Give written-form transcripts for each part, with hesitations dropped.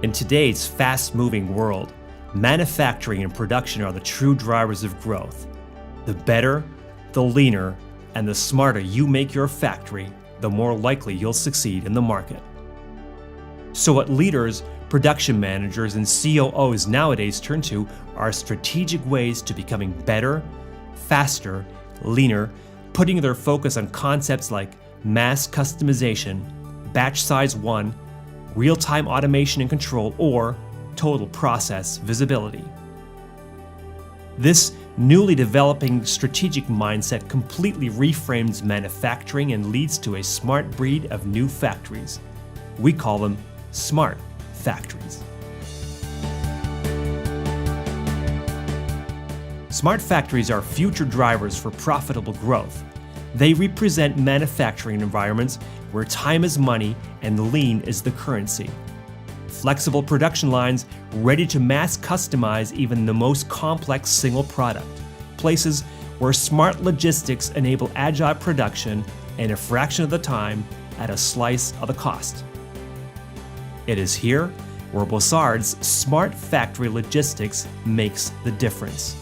In today's fast-moving world, manufacturing and production are the true drivers of growth. The better, the leaner, and the smarter you make your factory, the more likely you'll succeed in the market. So what leaders, production managers, and COOs nowadays turn to are strategic ways to becoming better, faster, leaner, putting their focus on concepts like mass customization, batch size 1, real-time automation and control, or total process visibility. This newly developing strategic mindset completely reframes manufacturing and leads to a smart breed of new factories. We call them smart factories. Smart factories are future drivers for profitable growth. They represent manufacturing environments where time is money and lean is the currency. Flexible production lines ready to mass customize even the most complex single product. Places where smart logistics enable agile production in a fraction of the time at a slice of the cost. It is here where Bossard's smart factory logistics makes the difference.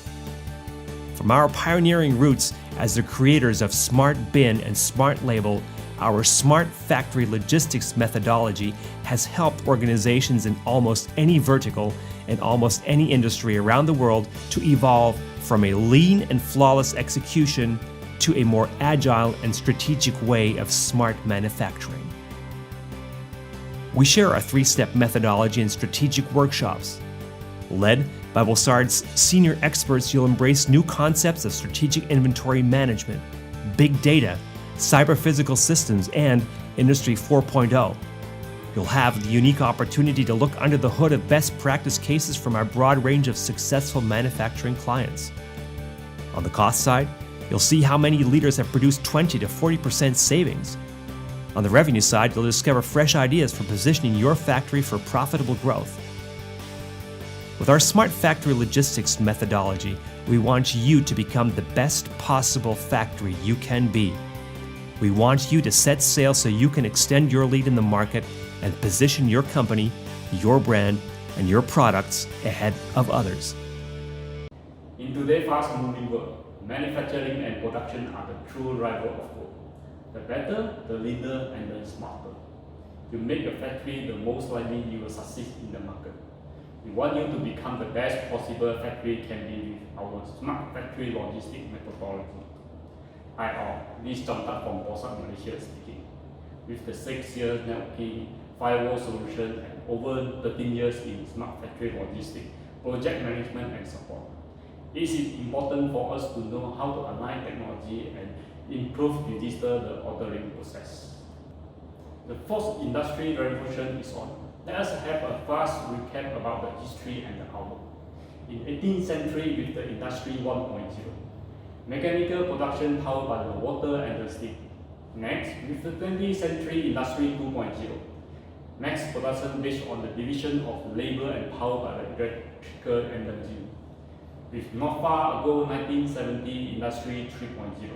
From our pioneering roots as the creators of Smart Bin and Smart Label, our smart factory logistics methodology has helped organizations in almost any vertical and almost any industry around the world to evolve from a lean and flawless execution to a more agile and strategic way of smart manufacturing. We share a 3-step methodology and strategic workshops. Led by Bossard's senior experts, you'll embrace new concepts of strategic inventory management, big data, cyber-physical systems, and Industry 4.0. You'll have the unique opportunity to look under the hood of best practice cases from our broad range of successful manufacturing clients. On the cost side, you'll see how many leaders have produced 20 to 40% savings. On the revenue side, you'll discover fresh ideas for positioning your factory for profitable growth. With our Smart Factory Logistics methodology, we want you to become the best possible factory you can be. We want you to set sail so you can extend your lead in the market and position your company, your brand, and your products ahead of others. In today's fast-moving world, manufacturing and production are the true driver of growth. The better, the leaner, and the smarter. You make your factory, the most likely you will succeed in the market. We want you to become the best possible factory can be with our Smart Factory Logistics methodology. Hi all, this is Jonathan from Bossard, Malaysia speaking. With the 6 years networking, firewall solution, and over 13 years in Smart Factory Logistics, project management and support. It is important for us to know how to align technology and improve digital the ordering process. The fourth industry revolution is on. Let us have a fast recap about the history and the outlook. In 18th century with the Industry 1.0, mechanical production powered by the water and the steam. Next, with the 20th century Industry 2.0, mass production based on the division of labor and powered by the electrical energy. With not far ago 1970 Industry 3.0,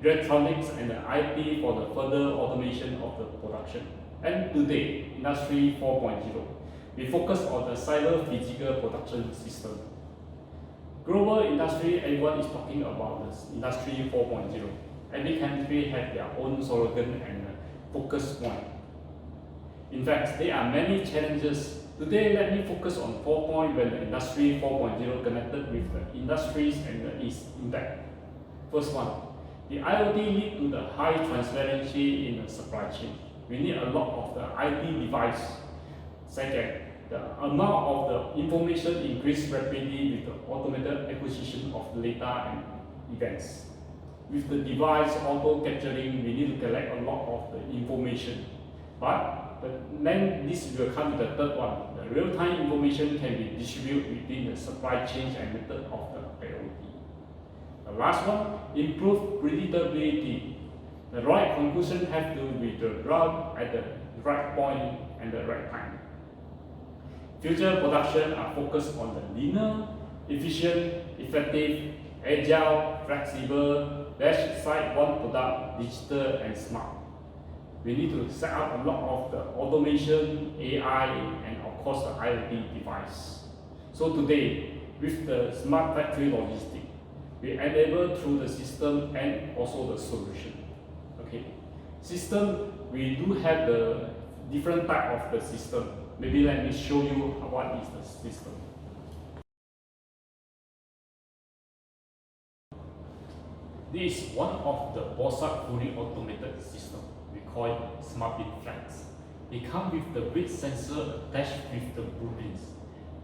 electronics and the IT for the further automation of the production. And today, Industry 4.0, we focus on the cyber physical production system. Global industry, everyone is talking about this Industry 4.0. Every country has their own slogan and focus point. In fact, there are many challenges. Today, let me focus on 4 points when the Industry 4.0 connected with the industries and its impact. First one, the IoT lead to the high transparency in the supply chain. We need a lot of the IT device. Second, the amount of the information increased rapidly with the automated acquisition of data and events. With the device auto capturing, we need to collect a lot of the information. But then this will come to the third one. The real-time information can be distributed within the supply chain and method of the IoT. The last one, improve predictability. The right conclusion has to be drawn at the right point and the right time. Future production are focused on the leaner, efficient, effective, agile, flexible, best site one product, digital and smart. we need to set up a lot of the automation, AI, and of course the IoT device. So today, with the smart factory logistics, we enable through the system and also the solution. Okay, system, we do have the different type of the system. Maybe let me show you what is the system. This is one of the Bossard fully automated system. We call it Smart Bin Flex. It comes with the weight sensor attached with the blueprints.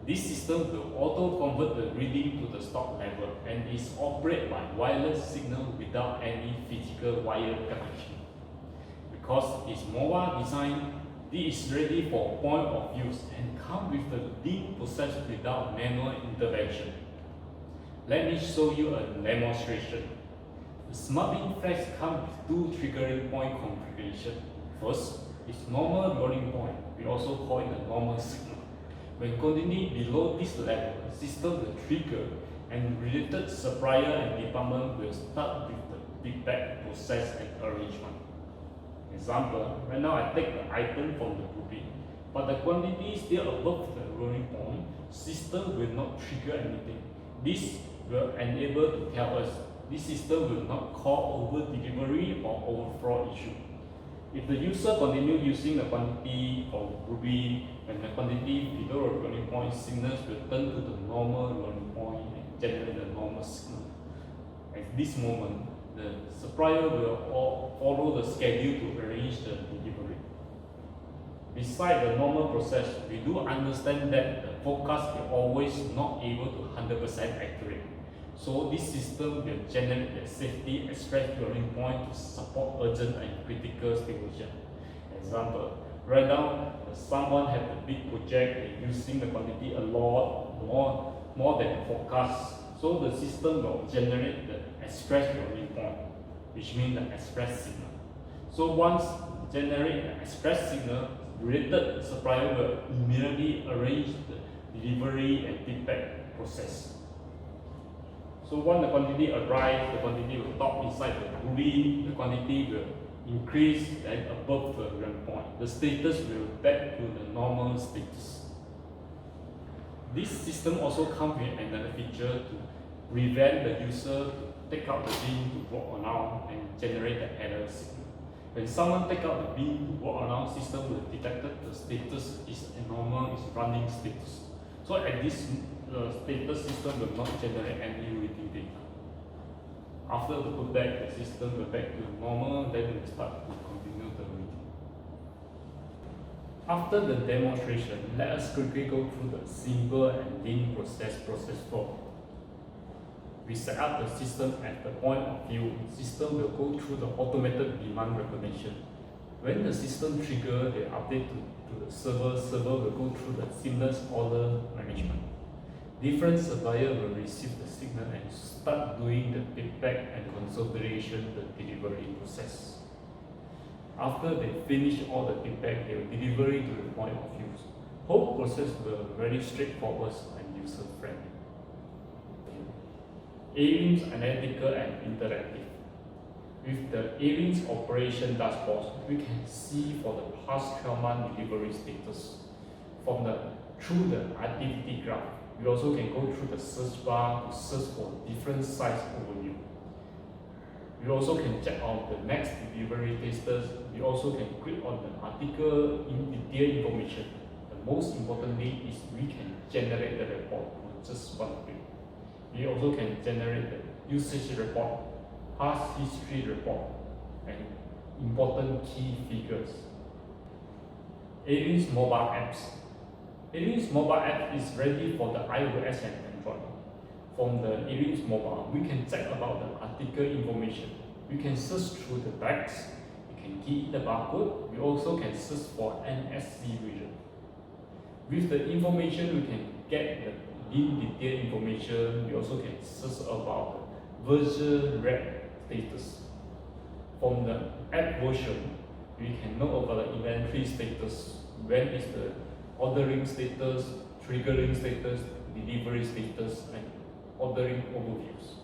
This system will auto-convert the reading to the stock level and is operated by wireless signal without any physical wire connection. Because it's mobile design, this is ready for point of use and comes with the lean process without manual intervention. Let me show you a demonstration. The Smart Bin Flex comes with two triggering point configuration. First is normal rolling point. We also call it the normal signal. When continuing below this level, the system will trigger and related supplier and department will start with the feedback process and arrangement. Example, right now I take the item from the blueprint, but the quantity is still above the rolling point, system will not trigger anything. This will enable to tell us this system will not call over delivery or overflow issue. If the user continue using the quantity of blueprint, when the quantity below the rolling point, signals will turn to the normal rolling point and generate the normal signal. At this moment, the supplier will follow the schedule to arrange the delivery. Besides the normal process, we do understand that the forecast is always not able to 100% accurate. So this system will generate the safety express rolling point to support urgent and critical situation. Example, right now someone have a big project, they're using the quantity a lot, more than forecast. So the system will generate the express rolling point, which means the express signal. So once generate the express signal, related supplier will immediately arrange the delivery and feedback process. So once the quantity arrives, the quantity will stop inside the blueprint, the quantity will increase and above the rolling point. The status will back to the normal status. This system also comes with another feature to prevent the user to take out the bin to walk around and generate the error signal. When someone take out the bin to walk around, system will detect the status is abnormal, is running status. So at this status, system will not generate any reading data. After the put back, the system will back to normal, then it will start to continue the reading. After the demonstration, let us quickly go through the simple and lean process flow. We set up the system at the point of view. System will go through the automated demand recognition. When the system trigger the update to the server, server will go through the seamless order management. Different supplier will receive the signal and start doing the feedback and consolidation the delivery process. After they finish all the feedback, they will deliver it to the point of use. Whole process will be very straightforward and user friendly. ARIMS analytical and interactive. With the ARIMS operation dashboard, we can see for the past 12 month delivery status. Through the activity graph, we also can go through the search bar to search for different size overview. We also can check on the next delivery status. We also can click on the article in detail information. The most importantly is we can generate the report with just one click. We also can generate the usage report, past history report, and important key figures. ARIMS mobile apps. ARIMS mobile app is ready for the iOS and Android. From the ARIMS mobile, we can check about the article information. We can search through the text. We can key in the barcode. We also can search for NSC region. With the information, we can get the in detail information. We also can search about the version red status. From the app version, we can know about the inventory status, when is the ordering status, triggering status, delivery status, and ordering overviews.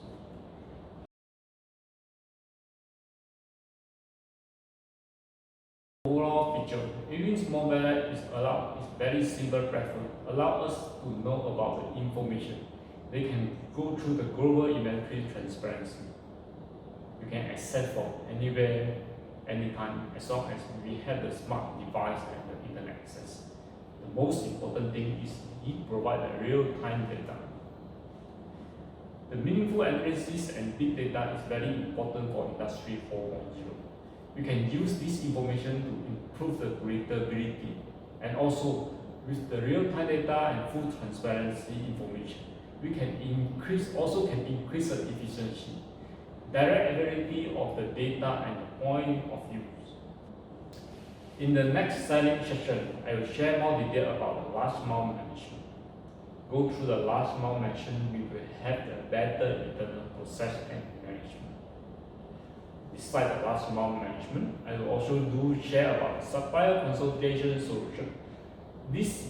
feature. ARIMS mobile app is very simple platform, allow us to know about the information. They can go through the global inventory transparency. You can access from anywhere, anytime, as long as we have the smart device and the internet access. The most important thing is it provides a real-time data. The meaningful analysis and big data is very important for Industry 4.0. You can use this information to improve the predictability, and also with the real-time data and full transparency information, we can increase the efficiency, direct availability of the data and the point of use. In the next selling session, I will share more detail about the last mile management. Go through the last mile management, we will have the better internal process and management. Besides the last mile management, I will also share about the supplier consolidation solution. This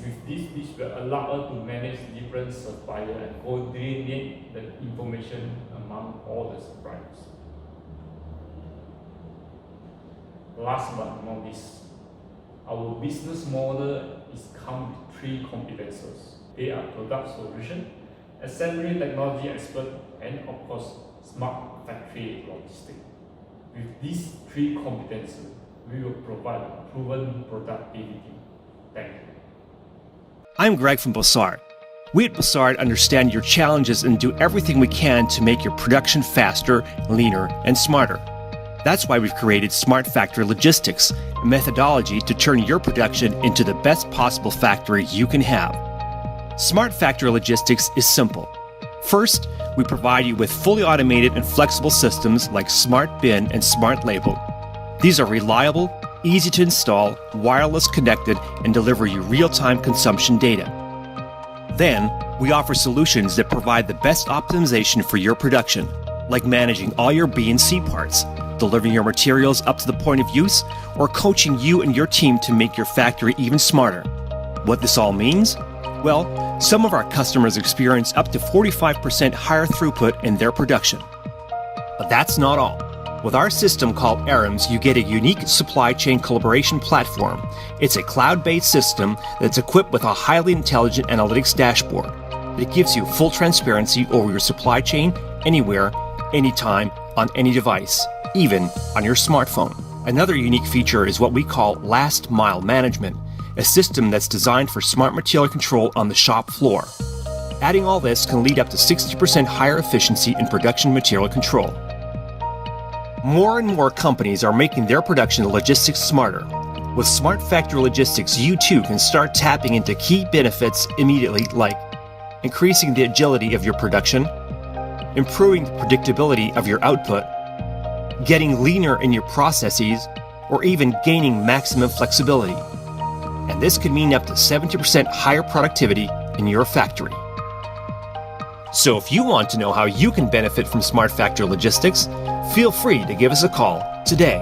will allow us to manage different suppliers and coordinate the information among all the suppliers. Last but not least, our business model is come with 3 competences. They are product solution, assembly technology expert, and of course, smart factory logistics. With these 3 competences, we will provide proven productivity. Thank you. I'm Greg from Bossard. We at Bossard understand your challenges and do everything we can to make your production faster, leaner, and smarter. That's why we've created Smart Factory Logistics, a methodology to turn your production into the best possible factory you can have. Smart Factory Logistics is simple. First, we provide you with fully automated and flexible systems like Smart Bin and Smart Label. These are reliable, easy to install, wireless connected, and deliver you real-time consumption data. Then, we offer solutions that provide the best optimization for your production, like managing all your B and C parts, delivering your materials up to the point of use, or coaching you and your team to make your factory even smarter. What this all means? Well, some of our customers experience up to 45% higher throughput in their production. But that's not all. With our system called ARIMS, you get a unique supply chain collaboration platform. It's a cloud-based system that's equipped with a highly intelligent analytics dashboard. It gives you full transparency over your supply chain anywhere, anytime, on any device, even on your smartphone. Another unique feature is what we call last mile management, a system that's designed for smart material control on the shop floor. Adding all this can lead up to 60% higher efficiency in production material control. More and more companies are making their production logistics smarter. With Smart Factory Logistics, you too can start tapping into key benefits immediately, like increasing the agility of your production, improving the predictability of your output, getting leaner in your processes, or even gaining maximum flexibility. And this could mean up to 70% higher productivity in your factory. So if you want to know how you can benefit from Smart Factory Logistics, feel free to give us a call today.